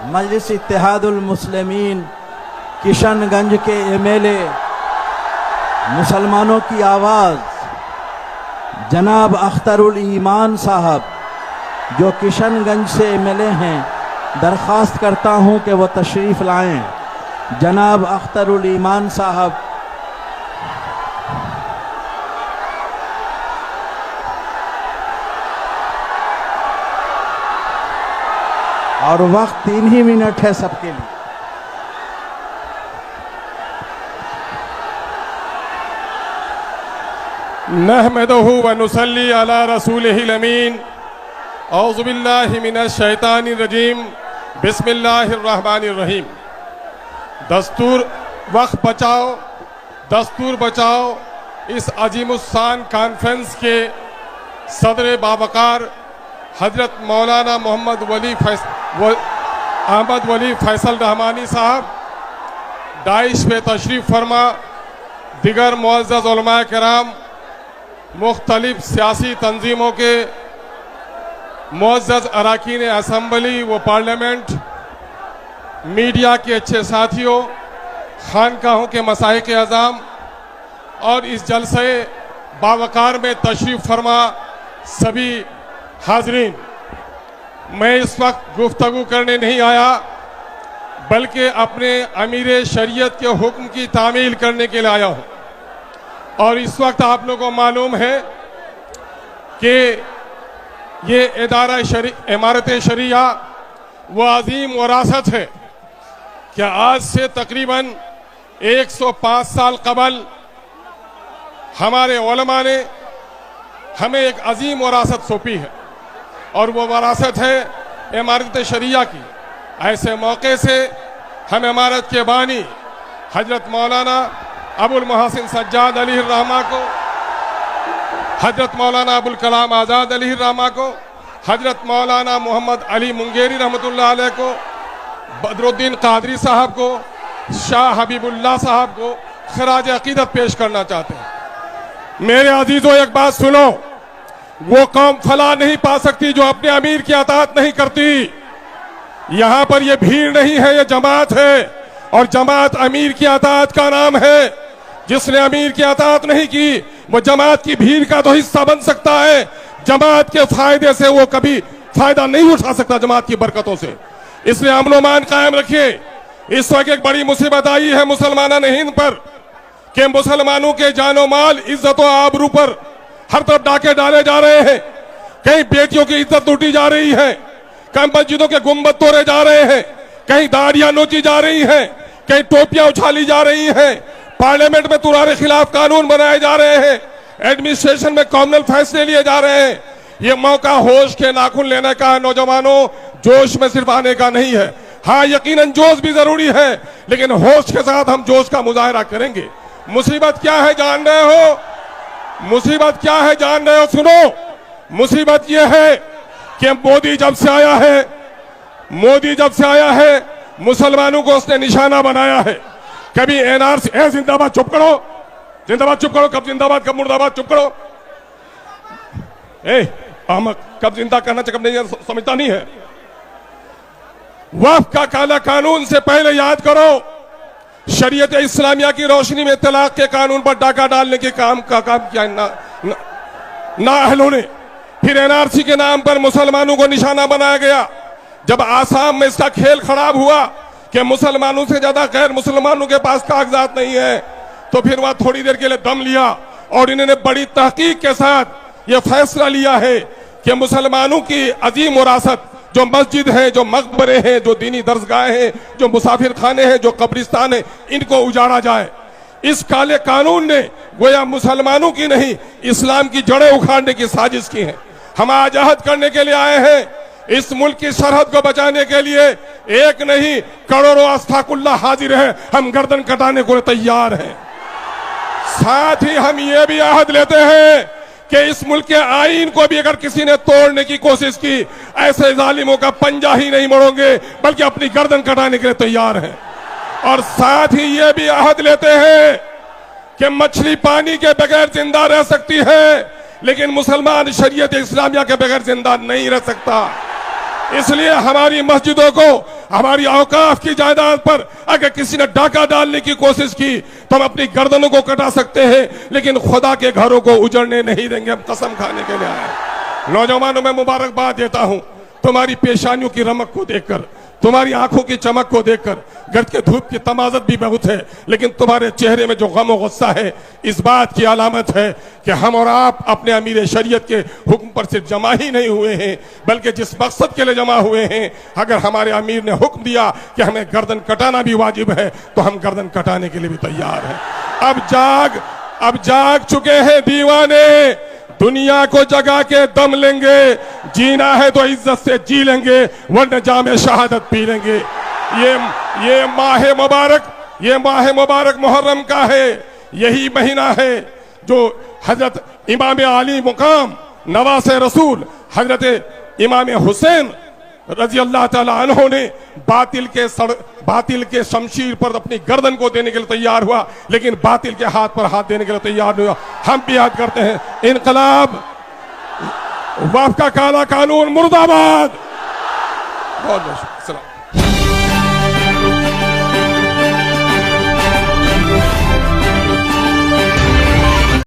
मजलिस इत्तेहादुल मुस्लिमीन किशनगंज के एमएलए मुसलमानों की आवाज़ जनाब अख्तरुल ईमान साहब जो किशनगंज से एमएलए हैं, दरख्वास्त करता हूं कि वो तशरीफ़ लाएं। जनाब अख्तरुल ईमान साहब। और वक्त 3 ही मिनट है सबके लिए। नहमदहु व नुसल्ली अला रसूलिहिल अमीन। औज़ु बिल्लाहि मिनश शैतानिर रजीम। बिस्मिल्लाहिर रहमानिर रहीम। दस्तूर वक्त बचाओ, दस्तूर बचाओ इस अजीमुस्सान कॉन्फ्रेंस के सदर बावकार हजरत मौलाना मोहम्मद अहमद वली फैसल रहमानी साहब डाइश पे तशरीफ़ फरमा, दिगर मुअज़्ज़ज़ उलमाए किराम, मुख्तलिफ सियासी तंजीमों के मुअज़्ज़ज़ अरकान असम्बली व पार्लियामेंट, मीडिया के अच्छे साथियों, खानकाहों के मसाइक अज़ाम और इस जलसे बावकार में तशरीफ़ फरमा सभी हाज़रीन, मैं इस वक्त गुफ्तगू करने नहीं आया बल्कि अपने अमीर शरीयत के हुक्म की तामील करने के लिए आया हूँ। और इस वक्त आप लोगों को मालूम है कि ये इमारत शरिया वो अजीम वरासत है कि आज से तकरीबन 105 साल कबल हमारे उलमा ने हमें एक अजीम वरासत सौंपी है और वो वरासत है इमारत शरिया की। ऐसे मौके से हम इमारत के बानी हजरत मौलाना अबुल मोहसिन सज्जाद अलैहिर्रहमा को, हजरत मौलाना अबुल कलाम आज़ाद अलैहिर्रहमा को, हजरत मौलाना मोहम्मद अली मुंगेरी रहमतुल्लाह अलैह को, बदरुद्दीन कादरी साहब को, शाह हबीबुल्लाह साहब को खराज अकीदत पेश करना चाहते हैं। मेरे अजीजों, एक बात सुनो, वो कौम फला नहीं पा सकती जो अपने अमीर की अताअत नहीं करती। यहां पर ये भीड़ नहीं है, ये जमात है और जमात अमीर की अताअत का नाम है। जिसने अमीर की अताअत नहीं की वो जमात की भीड़ का तो हिस्सा बन सकता है, जमात के फायदे से वो कभी फायदा नहीं उठा सकता, जमात की बरकतों से। इसलिए अमन और अमान कायम रखिए। इस वक्त एक बड़ी मुसीबत आई है मुसलमाना हिंद पर कि मुसलमानों के जानो माल, इज्जत और आबरू पर हर तरफ डाके डाले जा रहे हैं। कहीं बेटियों की इज्जत लूटी जा रही है, कहीं मस्जिदों के गुंबद तोड़े जा रहे हैं, कहीं दाढ़ियां नोची जा रही हैं, कहीं टोपियां उछाली जा रही हैं, पार्लियामेंट में तुम्हारे खिलाफ कानून बनाए जा रहे हैं, एडमिनिस्ट्रेशन में कॉमनल फैसले लिए जा रहे हैं। ये मौका होश के नाखून लेने का है नौजवानों, जोश में सिर्फ आने का नहीं है। हाँ, यकीनन जोश भी जरूरी है, लेकिन होश के साथ हम जोश का मुजाहरा करेंगे। मुसीबत क्या है जान रहे हो? मुसीबत क्या है जान रहे हो? सुनो, मुसीबत यह है कि मोदी जब से आया है मुसलमानों को उसने निशाना बनाया है। कभी एनआरसी, जिंदाबाद, चुप करो, जिंदाबाद चुप करो, कब जिंदाबाद कब मुर्दाबाद, चुप करो। अहमद, कब जिंदा करना चाहिए कब नहीं समझता नहीं है। वक्फ का काला कानून से पहले याद करो, शरीयत इस्लामिया की रोशनी में तलाक के कानून पर डाका डालने के काम किया नाअहलों ने। फिर एनआरसी के नाम पर मुसलमानों को निशाना बनाया गया। जब आसाम में इसका खेल खराब हुआ कि मुसलमानों से ज्यादा गैर मुसलमानों के पास कागजात नहीं है, तो फिर वह थोड़ी देर के लिए दम लिया और इन्होंने बड़ी तहकीक के साथ यह फैसला लिया है कि मुसलमानों की अजीम विरासत, जो मस्जिद है, जो मकबरे हैं, जो दीनी दरसगाहें हैं, जो मुसाफिर खाने हैं, जो कब्रिस्तान है, इनको उजाड़ा जाए। इस काले कानून ने गोया मुसलमानों की नहीं, इस्लाम की जड़ें उखाड़ने की साजिश की है। हम आज अहद करने के लिए आए हैं, इस मुल्क की सरहद को बचाने के लिए। एक नहीं, करोड़ों अस्तगफिरुल्लाह हाजिर है, हम गर्दन कटाने को तैयार हैं। साथ ही हम ये भी अहद लेते हैं कि इस मुल्क के आईन को भी अगर किसी ने तोड़ने की कोशिश की, ऐसे जालिमों का पंजा ही नहीं मोड़ोगे बल्कि अपनी गर्दन कटाने के लिए तैयार हैं। और साथ ही ये भी अहद लेते हैं कि मछली पानी के बगैर जिंदा रह सकती है, लेकिन मुसलमान शरीयत इस्लामिया के बगैर जिंदा नहीं रह सकता। इसलिए हमारी मस्जिदों को हमारी औकाफ की जायदाद पर अगर किसी ने डाका डालने की कोशिश की तो हम अपनी गर्दनों को कटा सकते हैं, लेकिन खुदा के घरों को उजड़ने नहीं देंगे। हम कसम खाने के लिए आए हैं। नौजवानों में मुबारकबाद देता हूं तुम्हारी पेशानियों की रमक को देखकर, तुम्हारी आंखों की चमक को देखकर। गर्द के धूप की तमाजत भी बहुत है, लेकिन तुम्हारे चेहरे में जो गम और गुस्सा है, इस बात की अलामत है कि हम और आप अपने अमीर शरीयत के हुक्म पर सिर्फ जमा ही नहीं हुए हैं, बल्कि जिस मकसद के लिए जमा हुए हैं। अगर हमारे अमीर ने हुक्म दिया कि हमें गर्दन कटाना भी वाजिब है, तो हम गर्दन कटाने के लिए भी तैयार हैं। अब जाग चुके हैं दीवाने, दुनिया को जगा के दम लेंगे। जीना है तो इज्जत से जी लेंगे, वरना जामे शहादत पी लेंगे। ये माह मुबारक मुहर्रम का है। यही महीना है जो हजरत इमाम आली मुकाम नवासे रसूल हजरत इमाम हुसैन रजी अल्लाह ताला अन्हो ने बातिल के शमशीर पर अपनी गर्दन को देने के लिए तैयार हुआ, लेकिन बातिल के हाथ पर हाथ देने के लिए तैयार नहीं हुआ। हम भी याद करते हैं, इनकलाब, वफ का काला कानून मुर्दाबाद। बहुत बहुत